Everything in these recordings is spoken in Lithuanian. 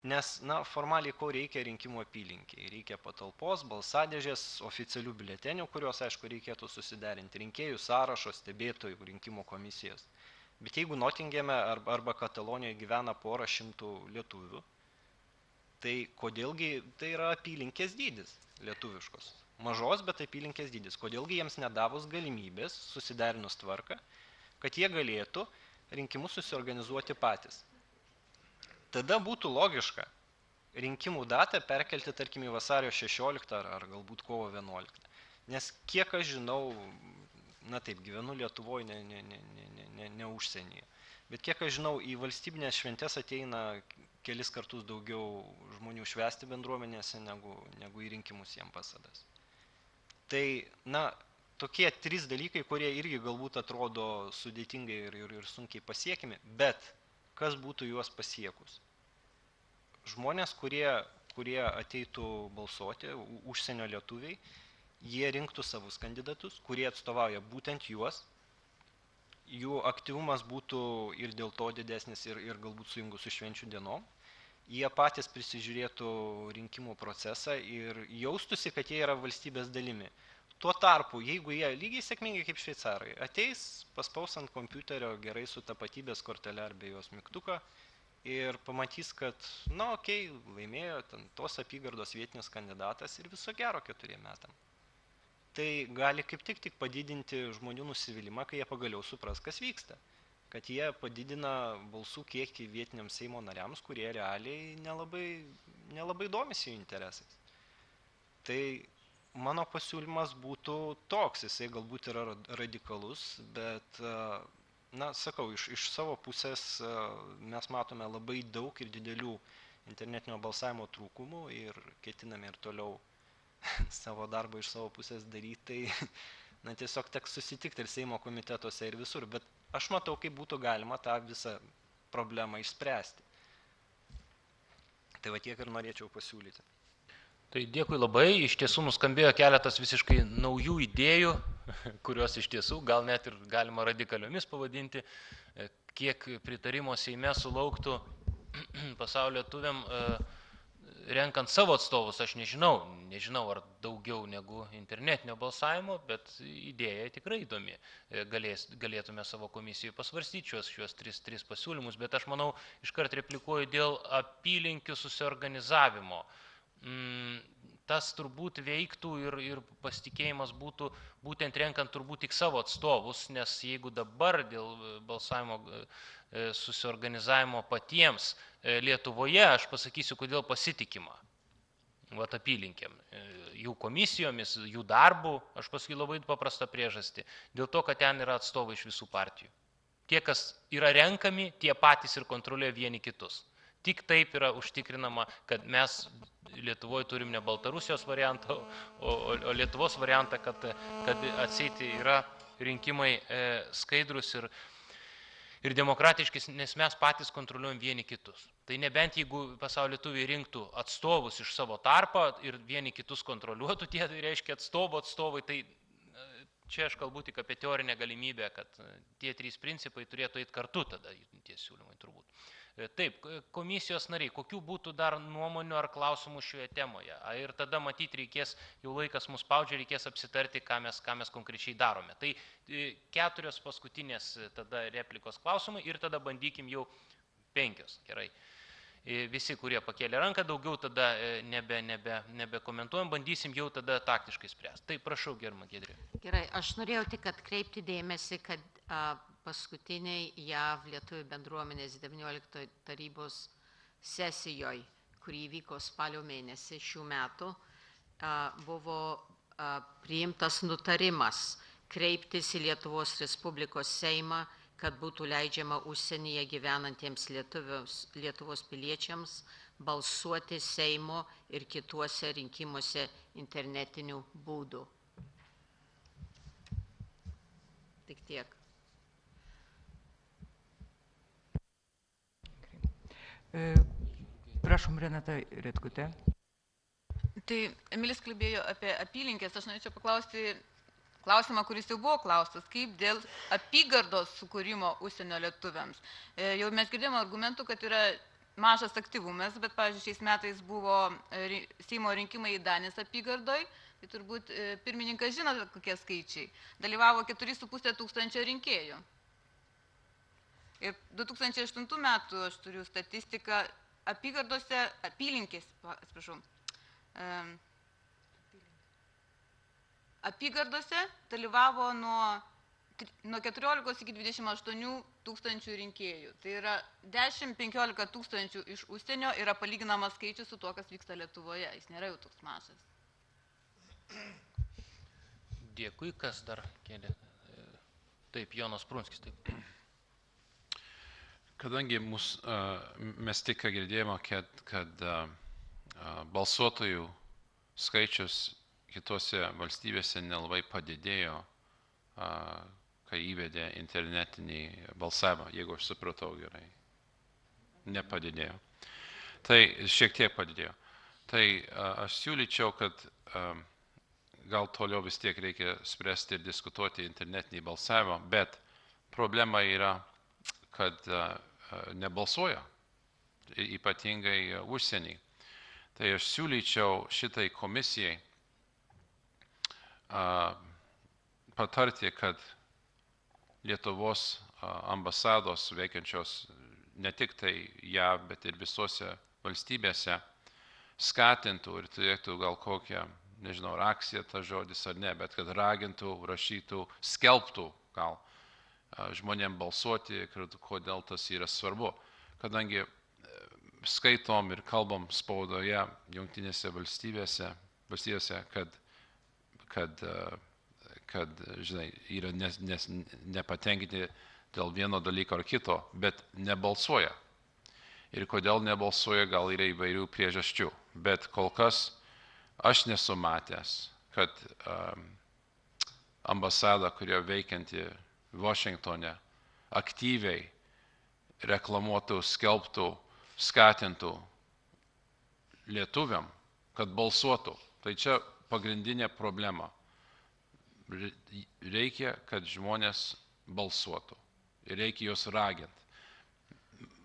Nes, formaliai ko reikia rinkimų apylinkiai? Reikia patalpos, balsadėžės, oficialių biuletenių, kuriuos, aišku, reikėtų susiderinti, rinkėjų sąrašo, stebėtojų, rinkimų komisijos. Bet jeigu Notingeme arba Katalonijoje gyvena porą šimtų lietuvių, tai kodėlgi tai yra apylinkės dydis lietuviškos? Mažos, bet apylinkės dydis. Kodėlgi jiems nedavus galimybės, susiderinus tvarką, kad jie galėtų rinkimus susiorganizuoti patys? Tada būtų logiška rinkimų datą perkelti, tarkim, į vasario 16 ar galbūt kovo 11. Nes kiek aš žinau, taip, gyvenu Lietuvoje, ne užsienyje, bet kiek aš žinau, į valstybinės šventės ateina kelis kartus daugiau žmonių švęsti bendruomenėse, negu į rinkimus jiem pasadas. Tai, tokie 3 dalykai, kurie irgi galbūt atrodo sudėtingai ir sunkiai pasiekimi, bet kas būtų juos pasiekus? Žmonės, kurie ateitų balsuoti, užsienio lietuviai, jie rinktų savus kandidatus, kurie atstovauja būtent juos, jų aktyvumas būtų ir dėl to didesnis ir galbūt sujungus su švenčių dienom, jie patys prisižiūrėtų rinkimų procesą ir jaustųsi, kad jie yra valstybės dalimi. Tuo tarpu, jeigu jie lygiai sėkmingai kaip šveicarai, ateis, paspaus ant kompiuterio gerai su tapatybės kortele ar be jos mygtuką ir pamatys, kad, laimėjo tos apygardos vietinis kandidatas ir viso gero 4 metam. Tai gali kaip tik padidinti žmonių nusivylimą, kai jie pagaliau supras, kas vyksta. Kad jie padidina balsų kiekį vietiniams Seimo nariams, kurie realiai nelabai domisi jų interesais. Tai mano pasiūlymas būtų toks, jisai galbūt yra radikalus, bet, sakau, iš savo pusės mes matome labai daug ir didelių internetinio balsavimo trūkumų ir ketiname ir toliau savo darbą iš savo pusės daryti, tai tiesiog teks susitikti ir Seimo komitetuose ir visur, bet aš matau, kaip būtų galima tą visą problemą išspręsti. Tai va tiek ir norėčiau pasiūlyti. Tai dėkui labai, iš tiesų nuskambėjo keletas visiškai naujų idėjų, kurios iš tiesų gal net ir galima radikaliomis pavadinti, kiek pritarimo Seime sulauktų pasaulio lietuviam renkant savo atstovus, aš nežinau ar daugiau negu internetinio balsavimo, bet idėja tikrai įdomi. Galėtume savo komisijoje pasvarstyti šios 3 pasiūlymus, bet aš manau, iškart replikuoju dėl apylinkių susiorganizavimo. Tas turbūt veiktų ir pasitikėjimas būtų būtent renkant turbūt tik savo atstovus, nes jeigu dabar dėl balsavimo susiorganizavimo patiems Lietuvoje, aš pasakysiu, kodėl pasitikima apylinkėm, jų komisijomis, jų darbų, aš pasakysiu labai paprastą priežastį, dėl to, kad ten yra atstovai iš visų partijų. Tie, kas yra renkami, tie patys ir kontroliuoja vieni kitus. Tik taip yra užtikrinama, kad mes Lietuvoje turim ne Baltarusijos variantą, o Lietuvos variantą, kad atseit yra rinkimai skaidrus ir demokratiški, nes mes patys kontroliuojam vieni kitus. Tai nebent jeigu pasaulio lietuviai rinktų atstovus iš savo tarpo ir vieni kitus kontroliuotų, tai reiškia atstovai, tai čia aš kalbu tik apie teorinę galimybę, kad tie 3 principai turėtų eiti kartu tada tie siūlymai turbūt. Taip, komisijos nariai, kokių būtų dar nuomonių ar klausimų šioje temoje? Ir tada matyti reikės, jau laikas mus spaudžia, reikės apsitarti, ką mes konkrečiai darome. Tai 4 paskutinės tada replikos klausimai ir tada bandykim jau 5, gerai. Visi, kurie pakėlė ranką, daugiau tada nebekomentuojam, bandysim jau tada taktiškai spręsti. Tai prašau, gerbiama Giedrė. Gerai, aš norėjau tik atkreipti dėmesį, kad paskutiniai JAV lietuvių bendruomenės 19 tarybos sesijoje, kurį vyko spalio mėnesį šių metų, buvo priimtas nutarimas kreiptis į Lietuvos Respublikos Seimą, kad būtų leidžiama užsienyje gyvenantiems Lietuvos piliečiams balsuoti Seimo ir kituose rinkimuose internetiniu būdu. Tik tiek. Prašom, Renata Retkutė. Tai Emilis kalbėjo apie apylinkės, aš norėčiau paklausti klausimą, kuris jau buvo klaustas, kaip dėl apygardos sukūrimo užsienio lietuviams. Jau mes girdėjome argumentų, kad yra mažas aktyvumas, bet, pavyzdžiui, šiais metais buvo Seimo rinkimai į Danės apygardoj, tai turbūt pirmininkas žino, kokie skaičiai. Dalyvavo 4,5 tūkstančio rinkėjų. Ir 2008 metų, aš turiu statistiką, apygardose, apylinkės, atsiprašau, apygardose dalyvavo nuo 14 iki 28 tūkstančių rinkėjų. Tai yra 10-15 tūkstančių iš užsienio yra palyginamas skaičius su tuo, kas vyksta Lietuvoje. Jis nėra jau toks mažas. Dėkui, kas dar kėlė. Taip, Jonas Prunskis, taip. Kadangi mes tik girdėjome, kad balsuotojų skaičius kitose valstybėse nelabai padidėjo, kai įvedė internetinį balsavimą, jeigu aš supratau gerai. Nepadidėjo. Tai šiek tiek padidėjo. Tai aš siūlyčiau, kad gal toliau vis tiek reikia spręsti ir diskutuoti internetinį balsavimą, bet problema yra, kad nebalsuoja, ypatingai užsienį. Tai aš siūlyčiau šitai komisijai patarti, kad Lietuvos ambasados veikiančios ne tik tai JAV, bet ir visose valstybėse skatintų ir turėtų gal kokią, nežinau, akciją ta žodis ar ne, bet kad ragintų, rašytų, skelbtų gal žmonėm balsuoti, kodėl tas yra svarbu. Kadangi skaitom ir kalbam spaudoje Jungtinėse valstybėse, kad žinai, yra nepatenkinti dėl vieno dalyko ar kito, bet nebalsuoja. Ir kodėl nebalsuoja, gal yra įvairių priežasčių. Bet kol kas aš nesu matęs, kad ambasada, kurio veikianti Vašingtone, aktyviai reklamuotų, skelbtų, skatintų lietuviam, kad balsuotų. Tai čia pagrindinė problema. Reikia, kad žmonės balsuotų. Ir reikia juos raginti.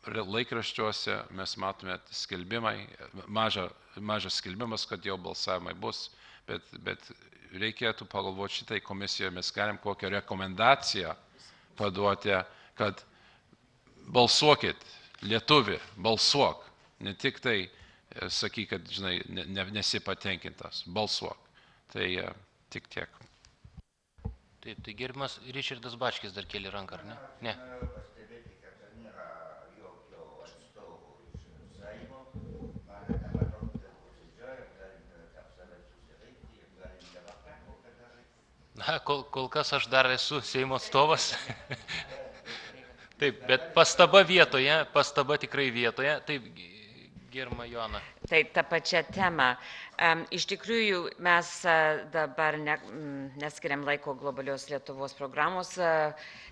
Laikraščiuose mes matome skelbimai, mažas skelbimas, kad jau balsavimai bus, bet reikėtų pagalvoti šitai komisijoje, mes galim kokią rekomendaciją paduoti, kad balsuokit, lietuvi, balsuok. Ne tik tai sakyk, kad žinai, nesi patenkintas, balsuok. Tai tik tiek. Taip, tai gerbiamas Ričardas Bačkis dar kėlė ranką, ar ne? Ne. Pastebėti, kad nėra jokio atstovų iš Seimo. Man nematau, dėl posėdžio, galim apsavę susirinkti, galim debatą, kokią daryti. Na, kol kas aš dar esu Seimo atstovas. Taip, bet pastaba vietoje, pastaba tikrai vietoje. Taip, gerbiama Joana. Tai ta pačia tema. Iš tikrųjų, mes dabar neskiriam laiko globalios Lietuvos programos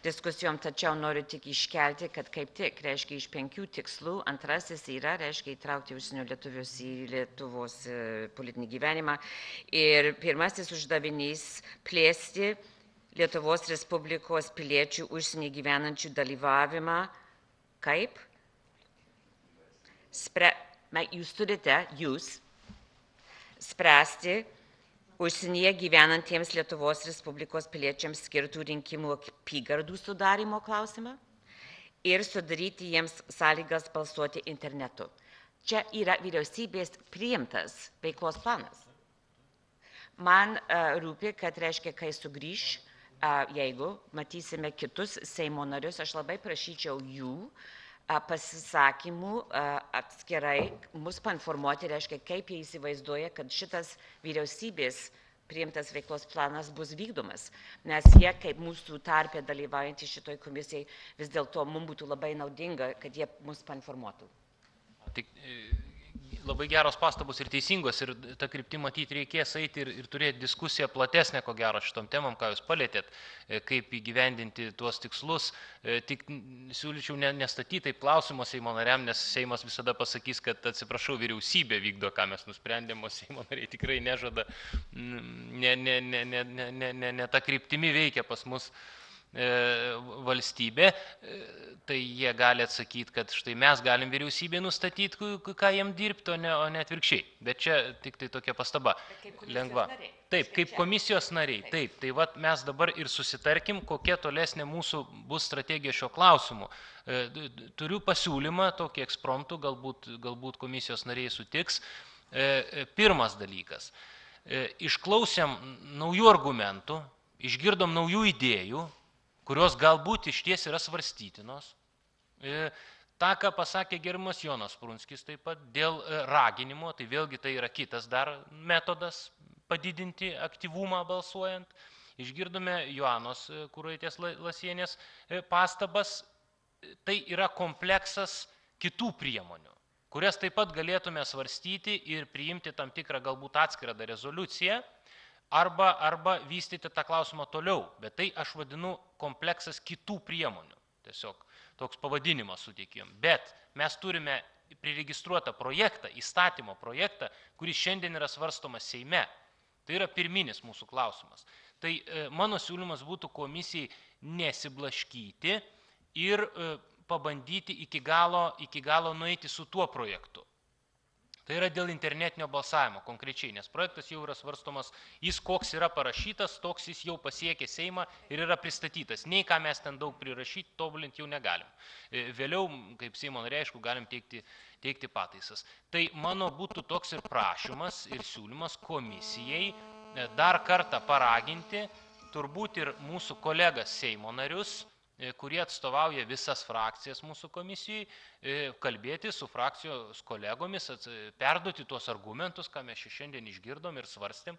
diskusijom, tačiau noriu tik iškelti, kad kaip tik, reiškia, iš 5 tikslų, antrasis yra, reiškia, įtraukti užsienio lietuvius į Lietuvos politinį gyvenimą. Ir pirmasis uždavinys plėsti Lietuvos Respublikos piliečių užsienį gyvenančių dalyvavimą. Kaip? Jūs spręsti užsienyje gyvenantiems Lietuvos Respublikos piliečiams skirtų rinkimų apygardų sudarimo klausimą ir sudaryti jiems sąlygas balsuoti internetu. Čia yra vyriausybės priimtas veiklos planas. Man rūpi, kad reiškia, kai sugrįš, jeigu matysime kitus Seimo narius, aš labai prašyčiau jų pasisakymų atskirai mus painformuoti, reiškia, kaip jie įsivaizduoja, kad šitas vyriausybės priimtas veiklos planas bus vykdomas. Nes jie, kaip mūsų tarpė dalyvaujantys šitoj komisijai, vis dėlto mums būtų labai naudinga, kad jie mus painformuotų. Tik labai geros pastabos ir teisingos, ir tą kryptį matyti reikės eiti ir turėti diskusiją platesnę, ko gero, šitom temam, ką jūs palėtėt, kaip įgyvendinti tuos tikslus. Tik siūlyčiau nestatyti taip klausimo Seimo nariam, nes Seimas visada pasakys, kad atsiprašau, vyriausybė vykdo, ką mes nusprendėm, o Seimo nariai tikrai nežada, ne ta kryptimi veikia pas mus. valstybė, tai jie gali atsakyti, kad štai mes galim vyriausybė nustatyti, ką jiem dirbti, o ne atvirkščiai. Bet čia tik tai tokia pastaba. Lengva. Taip, kaip komisijos nariai. Taip, tai vat mes dabar ir susitarkim, kokia tolesnė mūsų bus strategija šio klausimu. Turiu pasiūlymą, tokį ekspromptų, galbūt komisijos nariai sutiks. Pirmas dalykas. Išklausėm naujų argumentų, išgirdom naujų idėjų, kurios galbūt iš ties yra svarstytinos. Ta, ką pasakė gerbiamas Jonas Prunskis taip pat, dėl raginimo, tai vėlgi tai yra kitas dar metodas padidinti aktyvumą balsuojant. Išgirdome Joanos Kuraitės Lasienės pastabas, tai yra kompleksas kitų priemonių, kurias taip pat galėtume svarstyti ir priimti tam tikrą galbūt atskirą rezoliuciją, arba vystyti tą klausimą toliau, bet tai aš vadinu kompleksas kitų priemonių. Tiesiog toks pavadinimas suteikėjom. Bet mes turime priregistruotą projektą, įstatymo projektą, kuris šiandien yra svarstomas Seime. Tai yra pirminis mūsų klausimas. Tai mano siūlymas būtų komisijai nesiblaškyti ir pabandyti iki galo nueiti su tuo projektu. Tai yra dėl internetinio balsavimo konkrečiai, nes projektas jau yra svarstomas, jis koks yra parašytas, toks jis jau pasiekė Seimą ir yra pristatytas. Nei ką mes ten daug prirašyti, tobulinti jau negalim. Vėliau, kaip Seimo nariai, aišku, galim teikti pataisas. Tai mano būtų toks ir prašymas, ir siūlymas komisijai dar kartą paraginti, turbūt ir mūsų kolegas Seimo narius, kurie atstovauja visas frakcijas mūsų komisijai, kalbėti su frakcijos kolegomis, perduoti tuos argumentus, ką mes šiandien išgirdom ir svarstėm,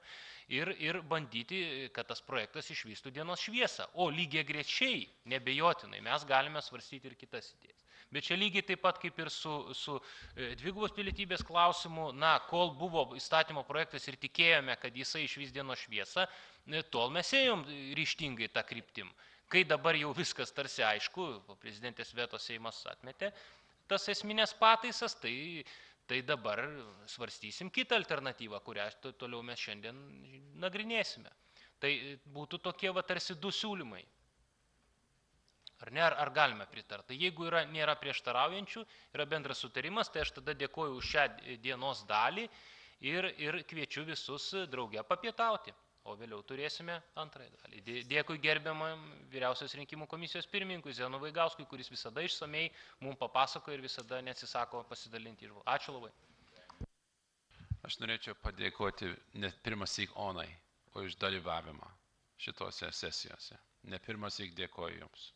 ir bandyti, kad tas projektas išvystų dienos šviesą. O lygiai grečiai, nebejotinai, mes galime svarstyti ir kitas idėjas. Bet čia lygiai taip pat kaip ir su dvigubos pilietybės klausimu, kol buvo įstatymo projektas ir tikėjome, kad jisai išvys dienos šviesą, tol mes ėjom ryžtingai tą kryptim. Kai dabar jau viskas tarsi aišku, prezidentės veto Seimas atmetė tas esminės pataisas, tai dabar svarstysim kitą alternatyvą, kurią toliau mes šiandien nagrinėsime. Tai būtų tokie tarsi du siūlymai. Ar ne, ar galime pritarti? Jeigu nėra prieštaraujančių, yra bendras sutarimas, tai aš tada dėkoju už šią dienos dalį ir kviečiu visus drauge papietauti. O vėliau turėsime antrąją dalį. Dėkui gerbiamam Vyriausios rinkimų komisijos pirmininkui Zenonui Vaigauskui, kuris visada išsamei mums papasako ir visada neatsisako pasidalinti įžvalgą. Ačiū labai. Aš norėčiau padėkoti ne pirmąsyk Onai už dalyvavimą šitose sesijose. Ne pirmąsyk dėkoju Jums.